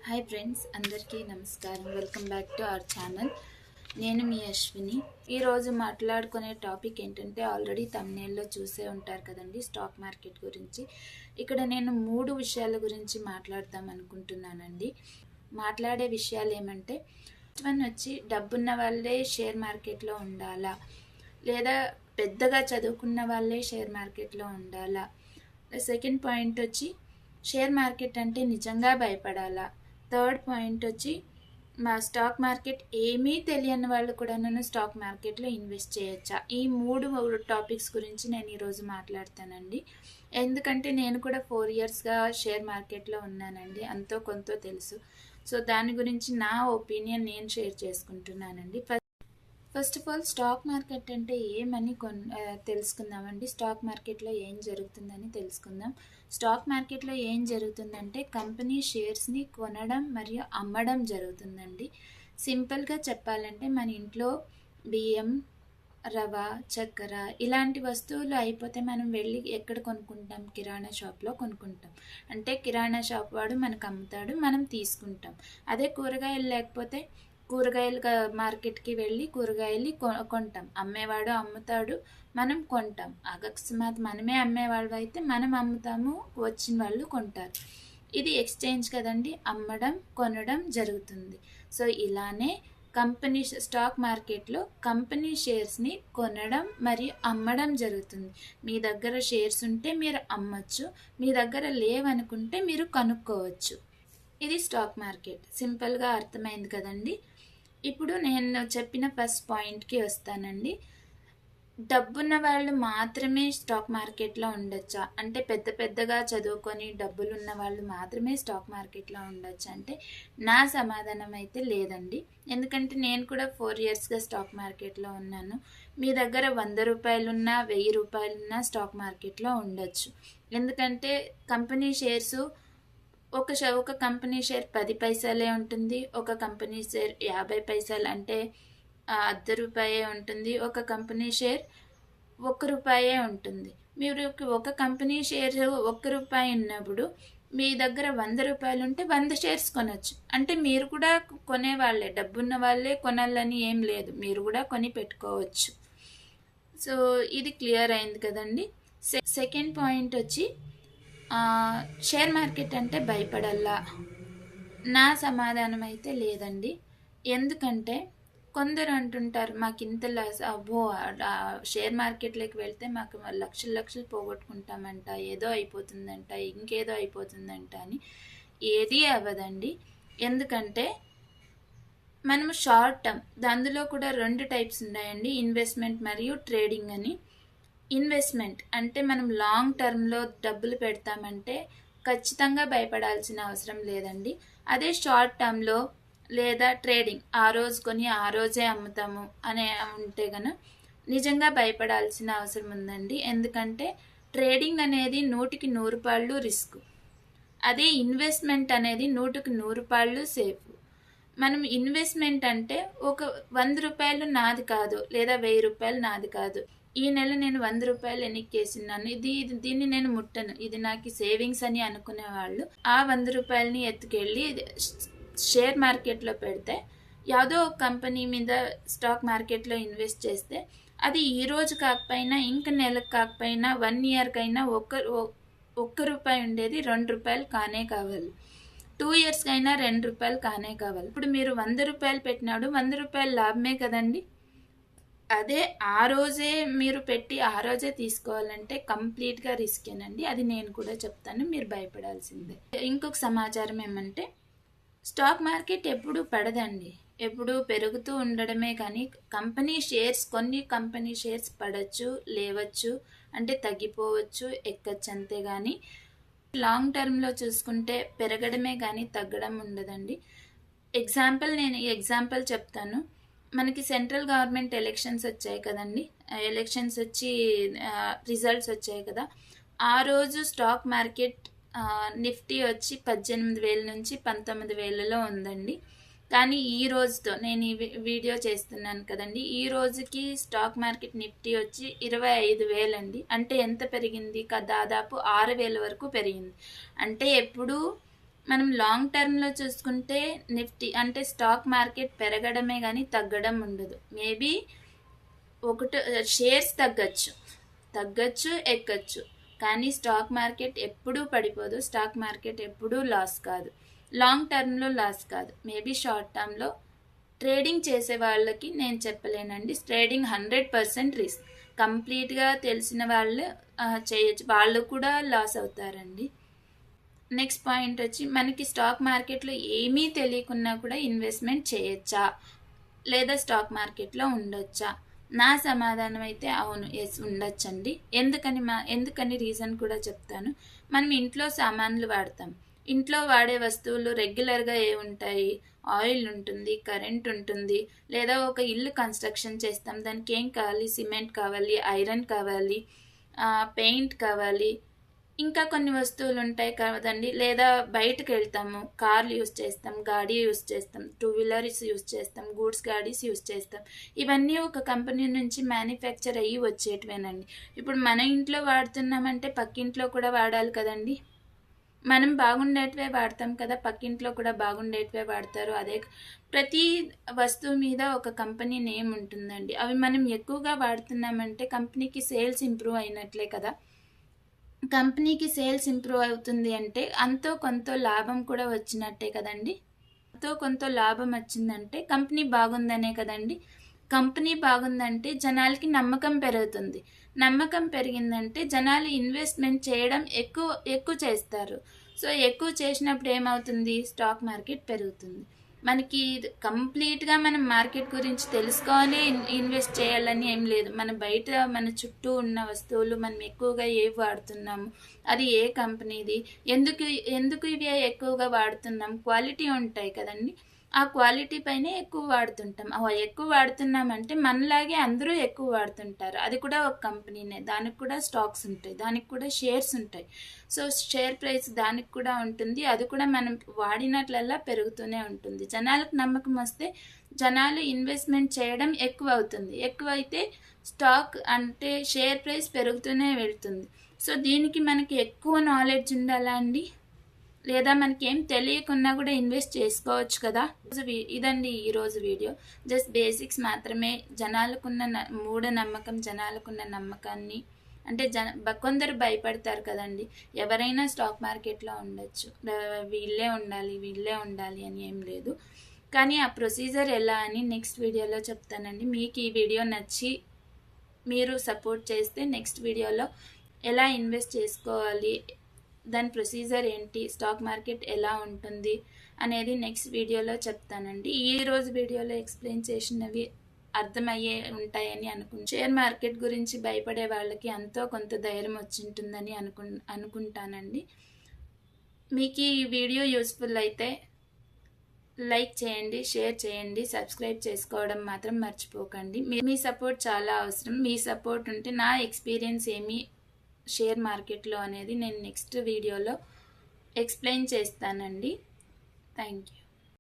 Hi friends, అందరికీ నమస్కారం. Welcome back to our channel. నేను మీ అశ్విని. ఈరోజు మాట్లాడుకునే టాపిక్ ఏంటంటే ఆల్రెడీ థంబ్నెయిల్లో చూసే ఉంటారు కదండి, స్టాక్ మార్కెట్ గురించి. ఇక్కడ నేను 3 విషయాల గురించి మాట్లాడదాం అనుకుంటున్నానండి. మాట్లాడే విషయాలు ఏమంటే, వన్ వచ్చి డబ్బున్న వాళ్ళే షేర్ మార్కెట్లో ఉండాలా, లేదా పెద్దగా చదువుకున్న వాళ్ళే షేర్ మార్కెట్లో ఉండాలా. సెకండ్ పాయింట్ వచ్చి షేర్ మార్కెట్ అంటే నిజంగా భయపడాలా. థర్డ్ పాయింట్ వచ్చి మా స్టాక్ మార్కెట్ ఏమీ తెలియని వాళ్ళు కూడా నన్ను స్టాక్ మార్కెట్లో ఇన్వెస్ట్ చేయొచ్చా. ఈ 3 టాపిక్స్ గురించి నేను ఈరోజు మాట్లాడతానండి. ఎందుకంటే నేను కూడా 4 ఇయర్స్గా షేర్ మార్కెట్లో ఉన్నానండి, అంతో కొంత తెలుసు. సో దాని గురించి నా ఒపీనియన్ నేను షేర్ చేసుకుంటున్నానండి. First of all, stock market అంటే ఏమని తెలుసుకుందామండి. స్టాక్ మార్కెట్లో ఏం జరుగుతుందని తెలుసుకుందాం. స్టాక్ మార్కెట్లో ఏం జరుగుతుందంటే కంపెనీ షేర్స్ని కొనడం మరియు అమ్మడం జరుగుతుందండి. సింపుల్గా చెప్పాలంటే మన ఇంట్లో బియ్యం, రవ, చక్కెర ఇలాంటి వస్తువులు అయిపోతే మనం వెళ్ళి ఎక్కడ కొనుక్కుంటాం? కిరాణా షాప్లో కొనుక్కుంటాం. అంటే కిరాణా షాప్ వాడు మనకు అమ్ముతాడు, మనం తీసుకుంటాం. అదే కూరగాయలు లేకపోతే కూరగాయలు మార్కెట్కి వెళ్ళి కూరగాయలు కొంటాం. అమ్మేవాడు అమ్ముతాడు, మనం కొంటాం. అకస్మాత్ మనమే అమ్మేవాళ్ళు అయితే మనం అమ్ముతాము, వచ్చిన వాళ్ళు కొంటారు. ఇది ఎక్స్చేంజ్ కదండి, అమ్మడం కొనడం జరుగుతుంది. సో ఇలానే కంపెనీ స్టాక్ మార్కెట్లో కంపెనీ షేర్స్ని కొనడం మరియు అమ్మడం జరుగుతుంది. మీ దగ్గర షేర్స్ ఉంటే మీరు అమ్మచ్చు, మీ దగ్గర లేవనుకుంటే మీరు కొనుక్కోవచ్చు. ఇది స్టాక్ మార్కెట్. సింపుల్గా అర్థమైంది కదండి. ఇప్పుడు నేను చెప్పిన ఫస్ట్ పాయింట్కి వస్తానండి. డబ్బున్న వాళ్ళు మాత్రమే స్టాక్ మార్కెట్లో ఉండొచ్చా అంటే, పెద్దగా చదువుకొని డబ్బులు ఉన్న వాళ్ళు మాత్రమే స్టాక్ మార్కెట్లో ఉండొచ్చా అంటే నా సమాధానం అయితే లేదండి. ఎందుకంటే నేను కూడా 4 ఇయర్స్గా స్టాక్ మార్కెట్లో ఉన్నాను. మీ దగ్గర 100 రూపాయలున్నా 1000 రూపాయలున్నా స్టాక్ మార్కెట్లో ఉండొచ్చు. ఎందుకంటే కంపెనీ షేర్సు ఒక కంపెనీ షేర్ 10 పైసలే ఉంటుంది, ఒక కంపెనీ షేర్ 50 పైసలు అంటే ₹1 ఉంటుంది, ఒక కంపెనీ షేర్ ₹1 ఉంటుంది. మీరు ఒక కంపెనీ షేర్ ₹1 ఉన్నప్పుడు మీ దగ్గర 100 రూపాయలు ఉంటే 100 షేర్స్ కొనవచ్చు. అంటే మీరు కూడా కొనేవాళ్ళే, డబ్బున్న వాళ్ళే కొనాలని ఏం లేదు, మీరు కూడా కొని పెట్టుకోవచ్చు. సో ఇది క్లియర్ అయింది కదండి. సెకండ్ పాయింట్ వచ్చి షేర్ మార్కెట్ అంటే భయపడాలా. నా సమాధానం అయితే లేదండి. ఎందుకంటే కొందరు అంటుంటారు మాకు ఇంత లాస్, అబ్బో షేర్ మార్కెట్లోకి వెళ్తే మాకు లక్షలు పోగొట్టుకుంటామంట, ఏదో అయిపోతుందంట, ఇంకేదో అయిపోతుందంట అని. ఏదీ అవ్వదండి. ఎందుకంటే మనము షార్ట్ టర్మ్, అందులో కూడా 2 టైప్స్ ఉన్నాయండి, ఇన్వెస్ట్మెంట్ మరియు ట్రేడింగ్ అని. ఇన్వెస్ట్మెంట్ అంటే మనం లాంగ్ టర్మ్లో డబ్బులు పెడతామంటే ఖచ్చితంగా భయపడాల్సిన అవసరం లేదండి. అదే షార్ట్ టర్మ్లో లేదా ట్రేడింగ్, ఆ రోజు కొని ఆ రోజే అమ్ముతాము అనే ఉంటే కనుక నిజంగా భయపడాల్సిన అవసరం ఉందండి. ఎందుకంటే ట్రేడింగ్ అనేది 100కి 100 రూపాయలు రిస్క్, అదే ఇన్వెస్ట్మెంట్ అనేది 100కి 100 రూపాయలు సేఫ్. మనం ఇన్వెస్ట్మెంట్ అంటే ఒక 100 రూపాయలు నాది కాదు, లేదా 1000 రూపాయలు నాది కాదు, ఈ నెల నేను 100 రూపాయలు ఎన్నికేసినాను, దీన్ని నేను ముట్టను, ఇది నాకు సేవింగ్స్ అని అనుకునే వాళ్ళు ఆ 100 రూపాయలని ఎత్తుకెళ్ళి షేర్ మార్కెట్లో పెడితే, ಯಾವುದೋ ఒక కంపెనీ మీద స్టాక్ మార్కెట్లో ఇన్వెస్ట్ చేస్తే అది ఈ రోజు కాకపోయినా, ఇంక నెలకు కాకపోయినా, 1 ఇయర్కైనా ఒక్క రూపాయి ఉండేది 2 రూపాయలు కానే కావాలి, 2 ఇయర్స్కైనా 2 రూపాయలు కానే కావాలి. ఇప్పుడు మీరు 100 రూపాయలు పెట్టినాడు, 100 రూపాయలు లాభమే కదండి. అదే ఆ రోజే మీరు పెట్టి ఆ రోజే తీసుకోవాలంటే కంప్లీట్గా రిస్కేనండి. అది నేను కూడా చెప్తాను, మీరు భయపడాల్సిందే. ఇంకొక సమాచారం ఏమంటే, స్టాక్ మార్కెట్ ఎప్పుడు పడదండి, ఎప్పుడు పెరుగుతూ ఉండడమే. కానీ కొన్ని కంపెనీ షేర్స్ పడచ్చు, లేవచ్చు, అంటే తగ్గిపోవచ్చు, ఎక్కచ్చు, అంతే. కానీ లాంగ్ టర్మ్లో చూసుకుంటే పెరగడమే కానీ తగ్గడం ఉండదండి. నేను ఎగ్జాంపుల్ చెప్తాను. మనకి సెంట్రల్ గవర్నమెంట్ ఎలక్షన్స్ వచ్చాయి కదండి, ఎలక్షన్స్ వచ్చి రిజల్ట్స్ వచ్చాయి కదా, ఆ రోజు స్టాక్ మార్కెట్ నిఫ్టీ వచ్చి 18,000 నుంచి 19,000లో ఉందండి. కానీ ఈ రోజుతో నేను ఈ వీడియో చేస్తున్నాను కదండి, ఈ రోజుకి స్టాక్ మార్కెట్ నిఫ్టీ వచ్చి 25,000 అండి. అంటే ఎంత పెరిగింది? దాదాపు 6,000 వరకు పెరిగింది. అంటే ఎప్పుడు మనం లాంగ్ టర్మ్లో చూసుకుంటే నిఫ్టీ అంటే స్టాక్ మార్కెట్ పెరగడమే కానీ తగ్గడం ఉండదు. మేబీ ఒకటి షేర్స్ తగ్గచ్చు ఎక్కచ్చు, కానీ స్టాక్ మార్కెట్ ఎప్పుడూ పడిపోదు. స్టాక్ మార్కెట్ ఎప్పుడూ లాస్ కాదు, లాంగ్ టర్మ్లో లాస్ కాదు. మేబీ షార్ట్ టర్మ్లో ట్రేడింగ్ చేసే వాళ్ళకి నేను చెప్పలేనండి. Trading 100% risk. కంప్లీట్గా తెలిసిన వాళ్ళు చేయొచ్చు, వాళ్ళు కూడా లాస్ అవుతారండి. నెక్స్ట్ పాయింట్ వచ్చి, మనకి స్టాక్ మార్కెట్లో ఏమీ తెలియకున్నా కూడా ఇన్వెస్ట్మెంట్ చేయొచ్చా లేదా స్టాక్ మార్కెట్లో ఉండొచ్చా? నా సమాధానం అయితే అవును, ఎస్ ఉండొచ్చండి. ఎందుకని రీజన్ కూడా చెప్తాను. మనం ఇంట్లో సామాన్లు వాడతాం. ఇంట్లో వాడే వస్తువులు రెగ్యులర్గా ఏ ఉంటాయి? ఆయిల్ ఉంటుంది, కరెంట్ ఉంటుంది, లేదా ఒక ఇల్లు కన్స్ట్రక్షన్ చేస్తాం, దానికి ఏం కావాలి? సిమెంట్ కావాలి, ఐరన్ కావాలి, పెయింట్ కావాలి, ఇంకా కొన్ని వస్తువులు ఉంటాయి కదండి. లేదా బయటకు వెళ్తాము, కార్లు యూస్ చేస్తాం, గాడి యూస్ చేస్తాం, 2 వీలర్స్ యూస్ చేస్తాం, గూడ్స్ గాడీస్ యూస్ చేస్తాం. ఇవన్నీ ఒక కంపెనీ నుంచి మ్యానుఫ్యాక్చర్ అయ్యి వచ్చేటివేనండి. ఇప్పుడు మన ఇంట్లో వాడుతున్నామంటే పక్కింట్లో కూడా వాడాలి కదండి. మనం బాగుండేటివే వాడతాం కదా, పక్కింట్లో కూడా బాగుండేటివే వాడతారు. అదే ప్రతి వస్తువు మీద ఒక కంపెనీ నేమ్ ఉంటుందండి. అవి మనం ఎక్కువగా వాడుతున్నామంటే కంపెనీకి సేల్స్ ఇంప్రూవ్ అయినట్లే కదా. కంపెనీకి సేల్స్ ఇంప్రూవ్ అవుతుంది అంటే అంతో కొంత లాభం కూడా వచ్చినట్టే కదండి. అంతో కొంత లాభం వచ్చిందంటే కంపెనీ బాగుందనే కదండి. కంపెనీ బాగుందంటే జనాలకి నమ్మకం పెరుగుతుంది. నమ్మకం పెరిగిందంటే జనాలు ఇన్వెస్ట్మెంట్ చేయడం ఎక్కువ చేస్తారు. సో ఎక్కువ చేసినప్పుడు ఏమవుతుంది? స్టాక్ మార్కెట్ పెరుగుతుంది. మనకి కంప్లీట్గా మనం మార్కెట్ గురించి తెలుసుకోవాలి, ఇన్వెస్ట్ చేయాలని ఏం లేదు. మన చుట్టూ ఉన్న వస్తువులు మనం ఎక్కువగా ఏవి వాడుతున్నాము, అది ఏ కంపెనీది, ఎందుకు ఇవి ఎక్కువగా వాడుతున్నాం, క్వాలిటీ ఉంటాయి కదండి. ఆ క్వాలిటీ పైనే ఎక్కువ వాడుతుంటాం. ఎక్కువ వాడుతున్నామంటే మనలాగే అందరూ ఎక్కువ వాడుతుంటారు. అది కూడా ఒక కంపెనీనే, దానికి కూడా స్టాక్స్ ఉంటాయి, దానికి కూడా షేర్స్ ఉంటాయి. సో షేర్ ప్రైస్ దానికి కూడా ఉంటుంది. అది కూడా మనం వాడినట్లల్లా పెరుగుతూనే ఉంటుంది. జనాలకు నమ్మకం వస్తే జనాలు ఇన్వెస్ట్మెంట్ చేయడం ఎక్కువ అవుతుంది. ఎక్కువైతే స్టాక్ అంటే షేర్ ప్రైస్ పెరుగుతూనే వెళ్తుంది. సో దీనికి మనకి ఎక్కువ నాలెడ్జ్ ఉండాలా అండి, లేదా మనకి ఏం తెలియకున్నా కూడా ఇన్వెస్ట్ చేసుకోవచ్చు కదా. ఇదండి ఈరోజు వీడియో. జస్ట్ బేసిక్స్ మాత్రమే. జనాలకున్న నమ్మకాన్ని అంటే కొందరు భయపడతారు కదండి. ఎవరైనా స్టాక్ మార్కెట్లో ఉండొచ్చు, వీళ్ళే ఉండాలి అని ఏం లేదు. కానీ ఆ ప్రొసీజర్ ఎలా అని నెక్స్ట్ వీడియోలో చెప్తానండి. మీకు ఈ వీడియో నచ్చి మీరు సపోర్ట్ చేస్తే నెక్స్ట్ వీడియోలో ఎలా ఇన్వెస్ట్ చేసుకోవాలి, దాని ప్రొసీజర్ ఏంటి, స్టాక్ మార్కెట్ ఎలా ఉంటుంది అనేది నెక్స్ట్ వీడియోలో చెప్తానండి. ఈరోజు వీడియోలో ఎక్స్ప్లెయిన్ చేసినవి అర్థమయ్యే ఉంటాయని షేర్ మార్కెట్ గురించి భయపడే వాళ్ళకి ఎంతో కొంత ధైర్యం వచ్చింటుందని అనుకుంటానండి. మీకు ఈ వీడియో యూస్ఫుల్ అయితే లైక్ చేయండి, షేర్ చేయండి, సబ్స్క్రైబ్ చేసుకోవడం మాత్రం మర్చిపోకండి. మీ సపోర్ట్ చాలా అవసరం. మీ సపోర్ట్ ఉంటే నా ఎక్స్పీరియన్స్ ఏమి షేర్ మార్కెట్లో అనేది నేను నెక్స్ట్ వీడియోలో ఎక్స్ప్లెయిన్ చేస్తానండి. Thank you.